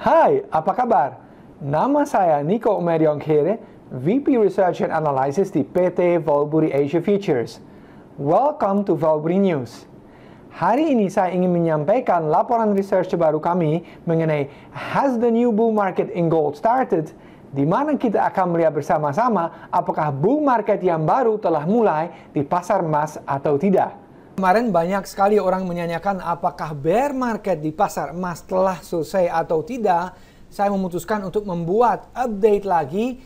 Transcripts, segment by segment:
Hai, apa kabar? Nama saya Nico Mediongkere, VP Research and Analysis di PT Volbury Asia Futures. Welcome to Volbury News. Hari ini saya ingin menyampaikan laporan research terbaru kami mengenai Has the new bull market in gold started? Di mana kita akan melihat bersama-sama apakah bull market yang baru telah mulai di pasar emas atau tidak. Kemarin banyak sekali orang menanyakan apakah bear market di pasar emas telah selesai atau tidak. Saya memutuskan untuk membuat update lagi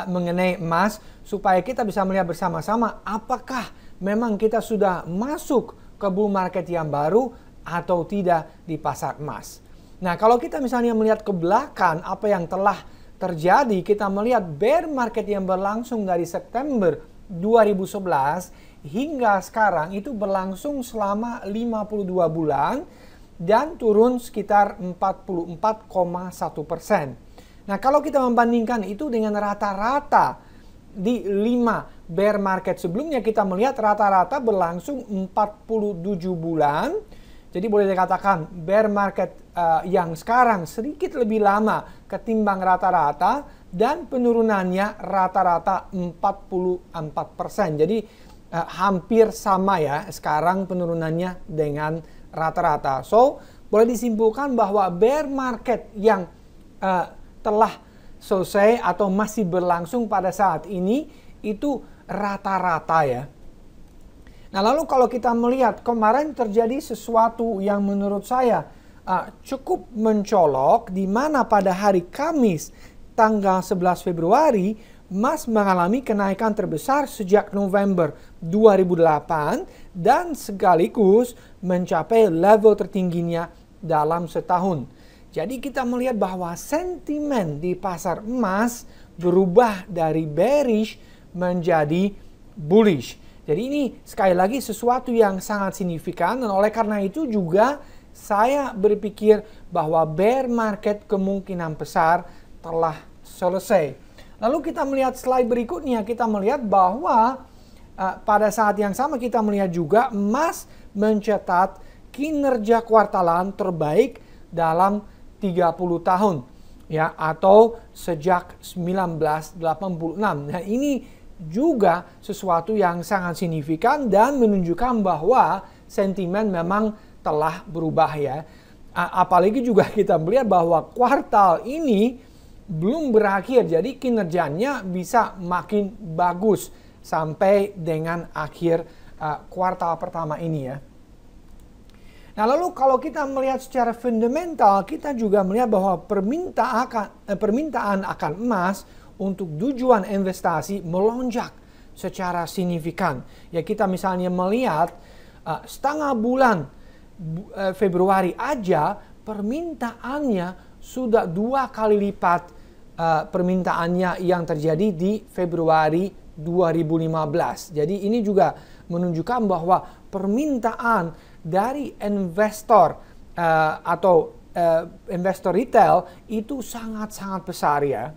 mengenai emas supaya kita bisa melihat bersama-sama apakah memang kita sudah masuk ke bull market yang baru atau tidak di pasar emas. Nah, kalau kita misalnya melihat ke belakang apa yang telah terjadi, kita melihat bear market yang berlangsung dari September 2011 hingga sekarang itu berlangsung selama 52 bulan dan turun sekitar 44,1%. Nah, kalau kita membandingkan itu dengan rata-rata di 5 bear market sebelumnya, kita melihat rata-rata berlangsung 47 bulan. Jadi boleh dikatakan bear market yang sekarang sedikit lebih lama ketimbang rata-rata dan penurunannya rata-rata 44%. Jadi hampir sama ya sekarang penurunannya dengan rata-rata. So, boleh disimpulkan bahwa bear market yang telah selesai atau masih berlangsung pada saat ini itu rata-rata ya. Nah, lalu kalau kita melihat kemarin terjadi sesuatu yang menurut saya cukup mencolok, di mana pada hari Kamis tanggal 11 Februari emas mengalami kenaikan terbesar sejak November 2008 dan sekaligus mencapai level tertingginya dalam setahun. Jadi kita melihat bahwa sentimen di pasar emas berubah dari bearish menjadi bullish. Jadi ini sekali lagi sesuatu yang sangat signifikan, dan oleh karena itu juga saya berpikir bahwa bear market kemungkinan besar telah selesai. Lalu kita melihat slide berikutnya, kita melihat bahwa pada saat yang sama kita melihat juga emas mencatat kinerja kuartalan terbaik dalam 30 tahun ya, atau sejak 1986. Nah, ini juga sesuatu yang sangat signifikan dan menunjukkan bahwa sentimen memang telah berubah ya. Apalagi juga kita melihat bahwa kuartal ini belum berakhir, jadi kinerjanya bisa makin bagus sampai dengan akhir kuartal pertama ini ya. Nah, lalu kalau kita melihat secara fundamental, kita juga melihat bahwa permintaan akan emas untuk tujuan investasi melonjak secara signifikan. Ya, kita misalnya melihat setengah bulan Februari aja permintaannya sudah 2 kali lipat permintaannya yang terjadi di Februari 2015. Jadi ini juga menunjukkan bahwa permintaan dari investor atau investor retail itu sangat-sangat besar ya.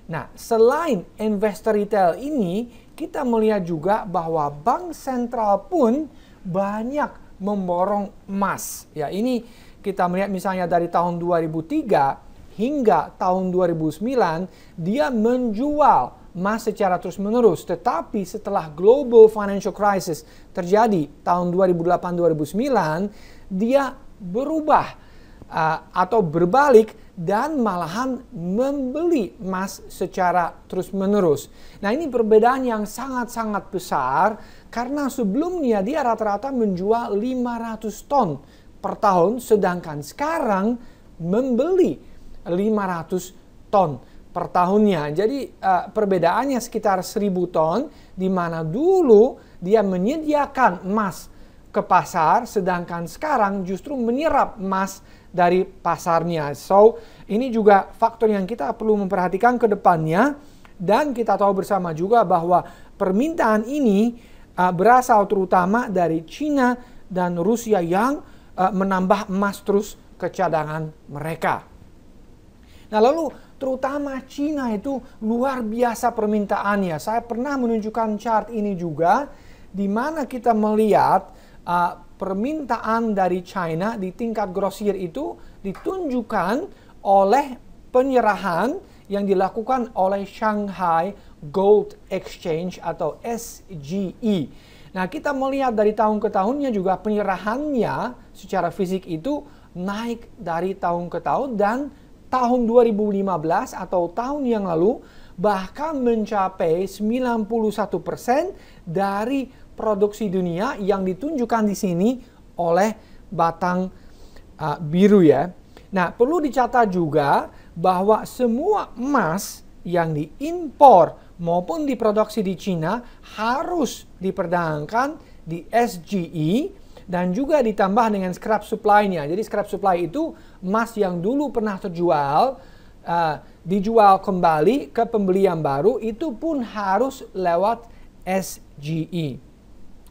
Nah, selain investor retail ini, kita melihat juga bahwa bank sentral pun banyak memborong emas. Ya, ini kita melihat misalnya dari tahun 2003 hingga tahun 2009, dia menjual emas secara terus-menerus. Tetapi setelah global financial crisis terjadi tahun 2008-2009, dia berubah atau berbalik dan malahan membeli emas secara terus-menerus. Nah, ini perbedaan yang sangat-sangat besar karena sebelumnya dia rata-rata menjual 500 ton per tahun, sedangkan sekarang membeli 500 ton per tahunnya. Jadi perbedaannya sekitar 1000 ton, di mana dulu dia menyediakan emas ke pasar, sedangkan sekarang justru menyerap emas dari pasarnya. So, ini juga faktor yang kita perlu memperhatikan ke depannya, dan kita tahu bersama juga bahwa permintaan ini berasal terutama dari China dan Rusia yang menambah emas terus ke cadangan mereka. Nah, lalu terutama China itu luar biasa permintaannya. Saya pernah menunjukkan chart ini juga, di mana kita melihat permintaan dari China di tingkat grosir itu ditunjukkan oleh penyerahan yang dilakukan oleh Shanghai Gold Exchange atau SGE. Nah, kita melihat dari tahun ke tahunnya juga penyerahannya secara fisik itu naik dari tahun ke tahun, dan tahun 2015 atau tahun yang lalu bahkan mencapai 91% dari produksi dunia yang ditunjukkan di sini oleh batang biru ya. Nah, perlu dicatat juga bahwa semua emas yang diimpor maupun diproduksi di Cina harus diperdagangkan di SGE dan juga ditambah dengan scrap supply-nya. Jadi scrap supply itu emas yang dulu pernah terjual, dijual kembali ke pembeli yang baru, itu pun harus lewat SGE.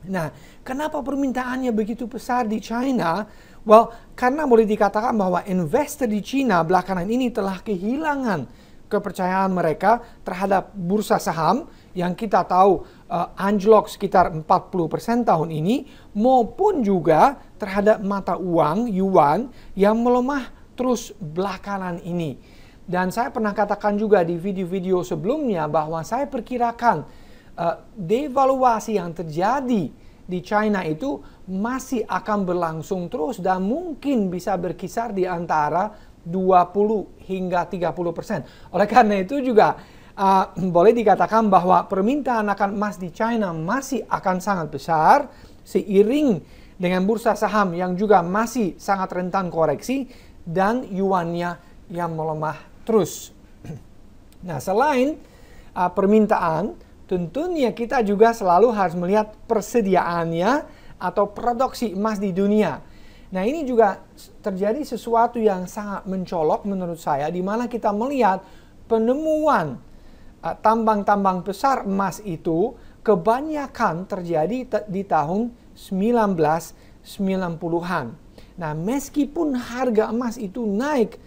Nah, kenapa permintaannya begitu besar di China? Well, karena boleh dikatakan bahwa investor di China belakangan ini telah kehilangan kepercayaan mereka terhadap bursa saham yang kita tahu anjlok sekitar 40% tahun ini, maupun juga terhadap mata uang yuan yang melemah terus belakangan ini. Dan saya pernah katakan juga di video-video sebelumnya bahwa saya perkirakan devaluasi yang terjadi di China itu masih akan berlangsung terus dan mungkin bisa berkisar di antara 20 hingga 30%. Oleh karena itu juga boleh dikatakan bahwa permintaan akan emas di China masih akan sangat besar seiring dengan bursa saham yang juga masih sangat rentan koreksi dan yuannya yang melemah terus. Nah, selain permintaan, tentunya kita juga selalu harus melihat persediaannya atau produksi emas di dunia. Nah, ini juga terjadi sesuatu yang sangat mencolok menurut saya, di mana kita melihat penemuan tambang-tambang besar emas itu kebanyakan terjadi di tahun 1990-an. Nah, meskipun harga emas itu naik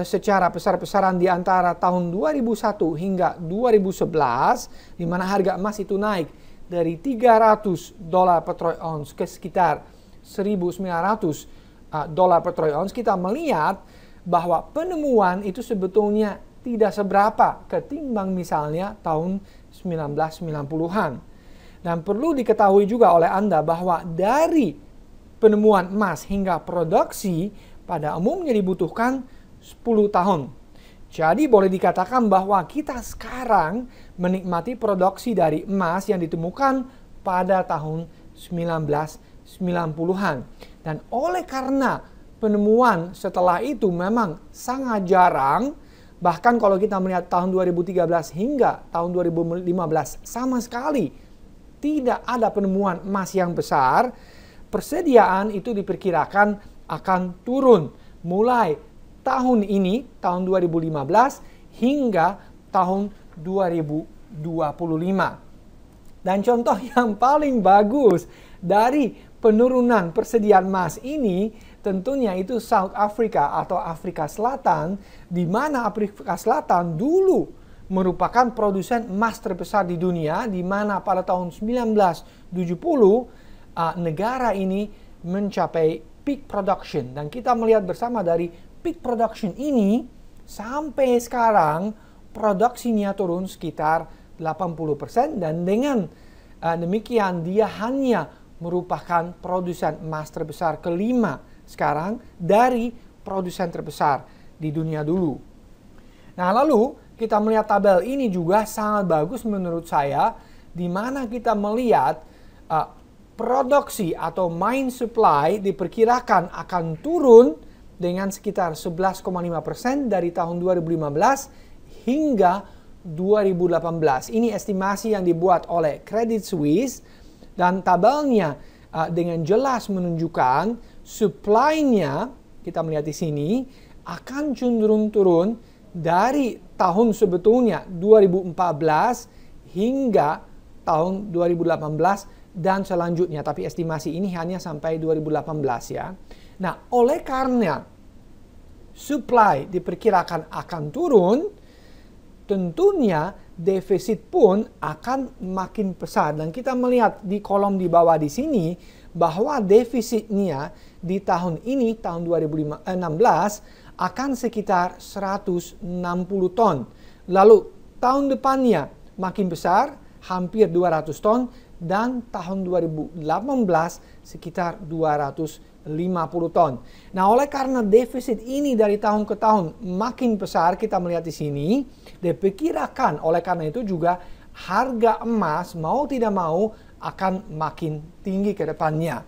secara besar-besaran di antara tahun 2001 hingga 2011, di mana harga emas itu naik dari $300 per troy ounce ke sekitar $1.900 per troy ounce, kita melihat bahwa penemuan itu sebetulnya tidak seberapa ketimbang misalnya tahun 1990-an. Dan perlu diketahui juga oleh Anda bahwa dari penemuan emas hingga produksi pada umumnya dibutuhkan 10 tahun. Jadi boleh dikatakan bahwa kita sekarang menikmati produksi dari emas yang ditemukan pada tahun 1990-an. Dan oleh karena penemuan setelah itu memang sangat jarang, bahkan kalau kita melihat tahun 2013 hingga tahun 2015 sama sekali tidak ada penemuan emas yang besar, persediaan itu diperkirakan akan turun mulai tahun ini, tahun 2015 hingga tahun 2025. Dan contoh yang paling bagus dari penurunan persediaan emas ini tentunya itu South Africa atau Afrika Selatan, di mana Afrika Selatan dulu merupakan produsen emas terbesar di dunia, di mana pada tahun 1970 negara ini mencapai peak production. Dan kita melihat bersama dari peak production ini sampai sekarang produksinya turun sekitar 80%, dan dengan demikian dia hanya merupakan produsen emas terbesar kelima sekarang dari produsen terbesar di dunia dulu. Nah, lalu kita melihat tabel ini juga sangat bagus menurut saya, di mana kita melihat produksi atau mine supply diperkirakan akan turun dengan sekitar 11,5% dari tahun 2015 hingga 2018. Ini estimasi yang dibuat oleh Credit Suisse, dan tabelnya dengan jelas menunjukkan supply-nya, kita melihat di sini, akan cenderung turun dari tahun sebetulnya 2014 hingga tahun 2018 dan selanjutnya. Tapi estimasi ini hanya sampai 2018 ya. Nah, oleh karena supply diperkirakan akan turun, tentunya defisit pun akan makin besar. Dan kita melihat di kolom di bawah di sini bahwa defisitnya di tahun ini, tahun 2016, akan sekitar 160 ton. Lalu tahun depannya makin besar, hampir 200 ton, dan tahun 2018 sekitar 250 ton. Nah, oleh karena defisit ini dari tahun ke tahun makin besar, kita melihat di sini, diperkirakan oleh karena itu juga harga emas mau tidak mau akan makin tinggi ke depannya.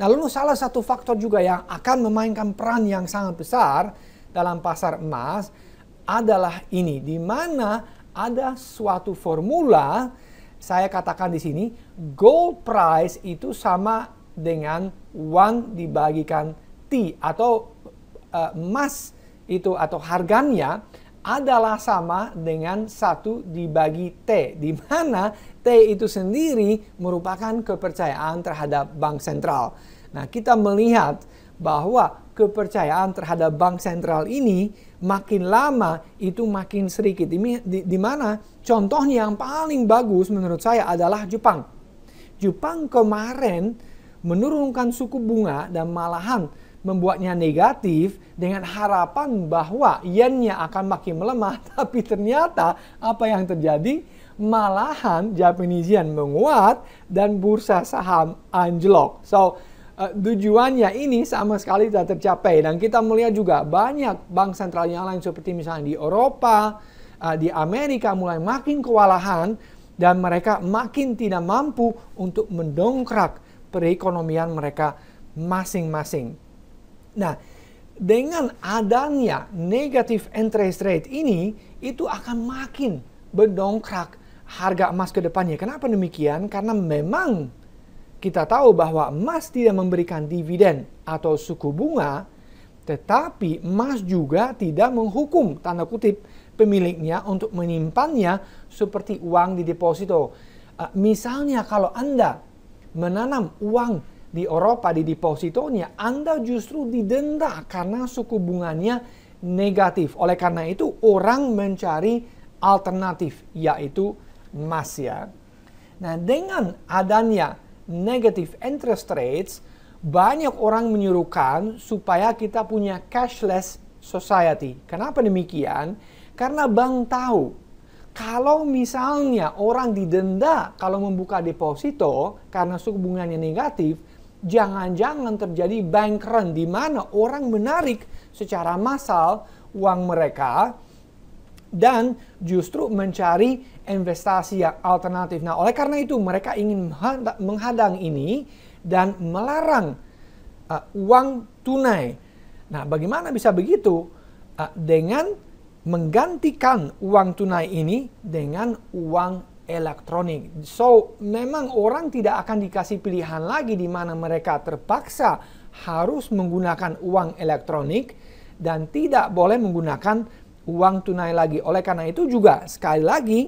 Nah, lalu salah satu faktor juga yang akan memainkan peran yang sangat besar dalam pasar emas adalah ini, di mana ada suatu formula, saya katakan di sini, gold price itu sama dengan 1 dibagikan T, atau emas itu atau harganya adalah sama dengan 1 dibagi T, di mana T itu sendiri merupakan kepercayaan terhadap bank sentral. Nah, kita melihat bahwa kepercayaan terhadap bank sentral ini makin lama itu makin sedikit. Di mana contohnya yang paling bagus menurut saya adalah Jepang. Jepang kemarin menurunkan suku bunga dan malahan membuatnya negatif dengan harapan bahwa yen-nya akan makin melemah. Tapi ternyata apa yang terjadi? Malahan Japanese yen menguat dan bursa saham anjlok. So, tujuannya ini sama sekali tidak tercapai. Dan kita melihat juga banyak bank sentral yang lain seperti misalnya di Eropa, di Amerika mulai makin kewalahan dan mereka makin tidak mampu untuk mendongkrak perekonomian mereka masing-masing. Nah, dengan adanya negative interest rate ini, itu akan makin mendongkrak harga emas ke depannya. Kenapa demikian? Karena memang kita tahu bahwa emas tidak memberikan dividen atau suku bunga, tetapi emas juga tidak menghukum, tanda kutip, pemiliknya untuk menyimpannya seperti uang di deposito. Misalnya kalau Anda menanam uang di Eropa di depositonya, Anda justru didenda karena suku bunganya negatif. Oleh karena itu, orang mencari alternatif, yaitu emas ya. Nah, dengan adanya negative interest rates, banyak orang menyuruhkan supaya kita punya cashless society. Kenapa demikian? Karena bank tahu, kalau misalnya orang didenda kalau membuka deposito karena suku bunganya negatif, jangan-jangan terjadi bank run di mana orang menarik secara massal uang mereka dan justru mencari investasi yang alternatif. Nah, oleh karena itu mereka ingin menghadang ini dan melarang uang tunai. Nah, bagaimana bisa begitu? Dengan menggantikan uang tunai ini dengan uang elektronik. So, memang orang tidak akan dikasih pilihan lagi di mana mereka terpaksa harus menggunakan uang elektronik dan tidak boleh menggunakan uang tunai lagi. Oleh karena itu juga sekali lagi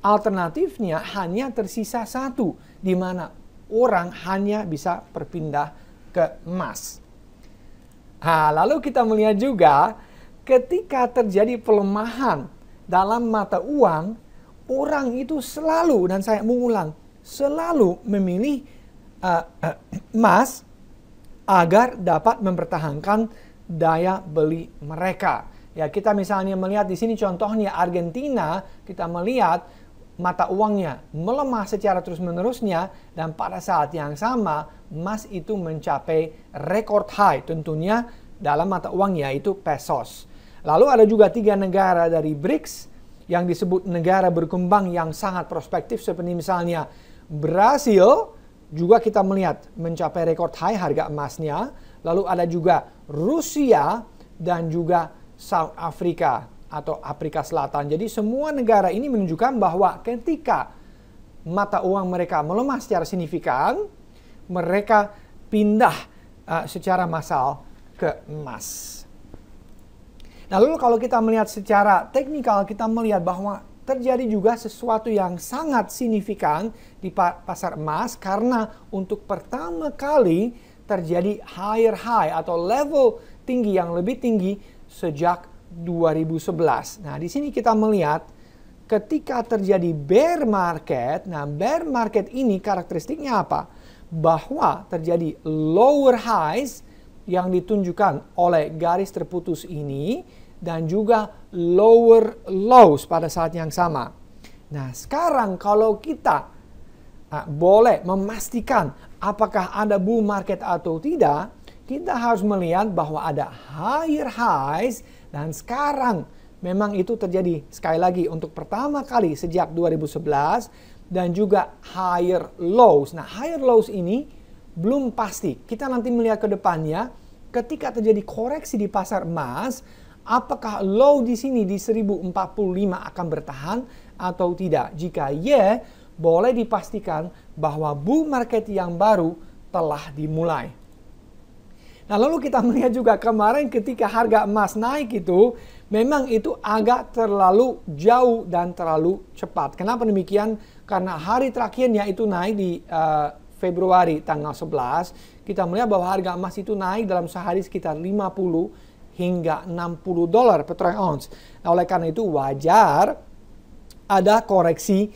alternatifnya hanya tersisa satu, di mana orang hanya bisa berpindah ke emas. Nah, lalu kita melihat juga ketika terjadi pelemahan dalam mata uang, orang itu selalu, dan saya mengulang, selalu memilih emas agar dapat mempertahankan daya beli mereka. Ya, kita misalnya melihat di sini contohnya Argentina, kita melihat mata uangnya melemah secara terus-menerusnya dan pada saat yang sama emas itu mencapai record high tentunya dalam mata uang yaitu pesos. Lalu ada juga 3 negara dari BRICS yang disebut negara berkembang yang sangat prospektif seperti misalnya Brasil, juga kita melihat mencapai record high harga emasnya. Lalu ada juga Rusia dan juga South Africa atau Afrika Selatan. Jadi semua negara ini menunjukkan bahwa ketika mata uang mereka melemah secara signifikan, mereka pindah secara massal ke emas. Nah, lalu kalau kita melihat secara teknikal, kita melihat bahwa terjadi juga sesuatu yang sangat signifikan di pasar emas karena untuk pertama kali terjadi higher high atau level tinggi yang lebih tinggi sejak 2011. Nah, di sini kita melihat ketika terjadi bear market. Nah, bear market ini karakteristiknya apa? Bahwa terjadi lower highs yang ditunjukkan oleh garis terputus ini dan juga lower lows pada saat yang sama. Nah, sekarang kalau kita boleh memastikan apakah ada bull market atau tidak, kita harus melihat bahwa ada higher highs dan sekarang memang itu terjadi sekali lagi untuk pertama kali sejak 2011 dan juga higher lows. Nah, higher lows ini belum pasti. Kita nanti melihat ke depannya ketika terjadi koreksi di pasar emas, apakah low di sini di 1045 akan bertahan atau tidak. Jika ya, boleh dipastikan bahwa bull market yang baru telah dimulai. Nah, lalu kita melihat juga kemarin ketika harga emas naik itu, memang itu agak terlalu jauh dan terlalu cepat. Kenapa demikian? Karena hari terakhirnya itu naik di Februari tanggal 11, kita melihat bahwa harga emas itu naik dalam sehari sekitar 50 hingga 60 dolar per troy ounce. Nah, oleh karena itu wajar ada koreksi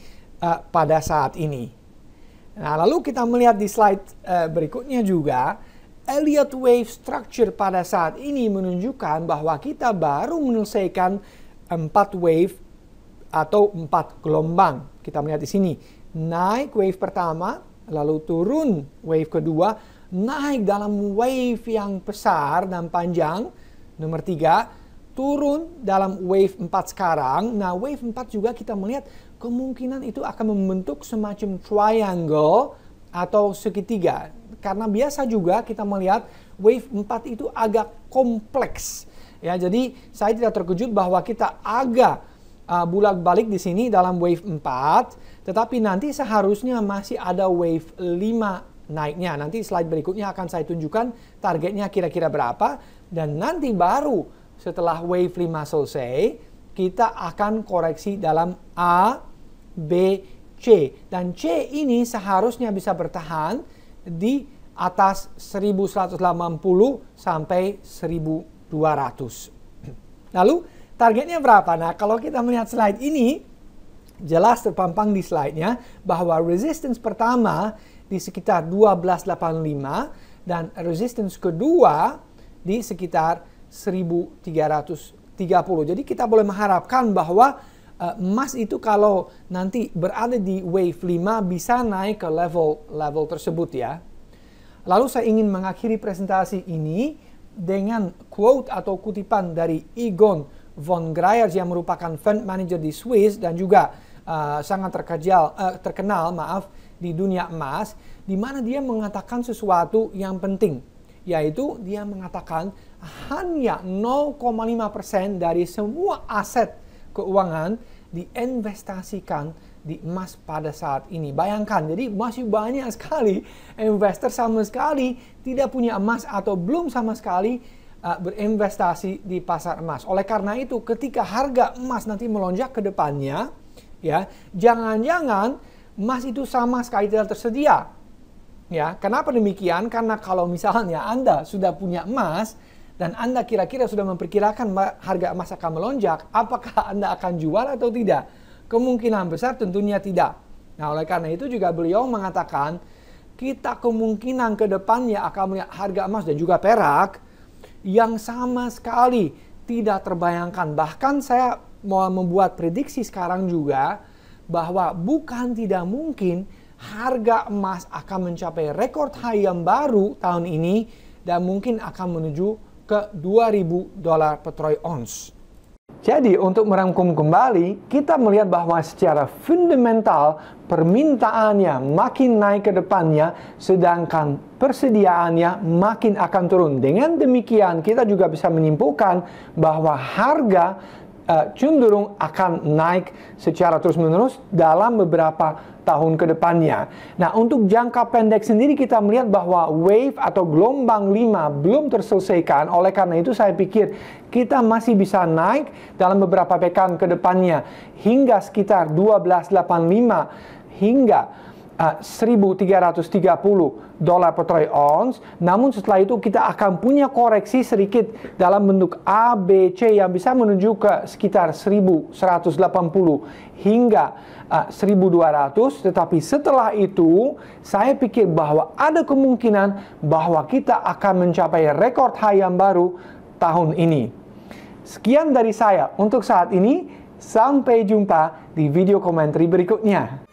pada saat ini. Nah, lalu kita melihat di slide berikutnya juga, Elliott Wave Structure pada saat ini menunjukkan bahwa kita baru menyelesaikan 4 wave atau 4 gelombang. Kita melihat di sini, naik wave pertama, lalu turun wave kedua, naik dalam wave yang besar dan panjang, nomor 3, turun dalam wave 4 sekarang. Nah, wave 4 juga kita melihat kemungkinan itu akan membentuk semacam triangle atau segitiga. Karena biasa juga kita melihat wave 4 itu agak kompleks. Ya, jadi saya tidak terkejut bahwa kita agak bolak-balik di sini dalam wave 4, tetapi nanti seharusnya masih ada wave 5 naiknya. Nanti slide berikutnya akan saya tunjukkan targetnya kira-kira berapa, dan nanti baru setelah wave 5 selesai, kita akan koreksi dalam A, B, C. Dan C ini seharusnya bisa bertahan di atas 1180 sampai 1200. Lalu targetnya berapa? Nah, kalau kita melihat slide ini, jelas terpampang di slide-nya bahwa resistance pertama di sekitar 1285 dan resistance kedua di sekitar 1330. Jadi kita boleh mengharapkan bahwa emas itu kalau nanti berada di wave 5 bisa naik ke level tersebut ya. Lalu saya ingin mengakhiri presentasi ini dengan quote atau kutipan dari Egon von Greyerz yang merupakan fund manager di Swiss dan juga sangat terkenal di dunia emas, di mana dia mengatakan sesuatu yang penting, yaitu dia mengatakan hanya 0,5% dari semua aset keuangan diinvestasikan di emas pada saat ini. Bayangkan, jadi masih banyak sekali investor sama sekali tidak punya emas atau belum sama sekali berinvestasi di pasar emas. Oleh karena itu, ketika harga emas nanti melonjak ke depannya, ya, jangan-jangan emas itu sama sekali tidak tersedia. Ya, kenapa demikian? Karena kalau misalnya Anda sudah punya emas dan Anda kira-kira sudah memperkirakan harga emas akan melonjak, apakah Anda akan jual atau tidak? Kemungkinan besar tentunya tidak. Nah, oleh karena itu juga beliau mengatakan kita kemungkinan ke depannya akan melihat harga emas dan juga perak yang sama sekali tidak terbayangkan. Bahkan saya mau membuat prediksi sekarang juga bahwa bukan tidak mungkin harga emas akan mencapai record high yang baru tahun ini dan mungkin akan menuju ke 2.000 dolar per troy ounce. Jadi untuk merangkum kembali, kita melihat bahwa secara fundamental permintaannya makin naik ke depannya, sedangkan persediaannya makin akan turun. Dengan demikian kita juga bisa menyimpulkan bahwa harga cenderung akan naik secara terus-menerus dalam beberapa tahun ke depannya. Nah, untuk jangka pendek sendiri kita melihat bahwa wave atau gelombang 5 belum terselesaikan. Oleh karena itu saya pikir kita masih bisa naik dalam beberapa pekan ke depannya hingga sekitar 1285 hingga $1.330 per troy ounce. Namun setelah itu kita akan punya koreksi sedikit dalam bentuk ABC yang bisa menuju ke sekitar 1.180 hingga 1.200. Tetapi setelah itu saya pikir bahwa ada kemungkinan bahwa kita akan mencapai rekor high yang baru tahun ini. Sekian dari saya untuk saat ini. Sampai jumpa di video komentari berikutnya.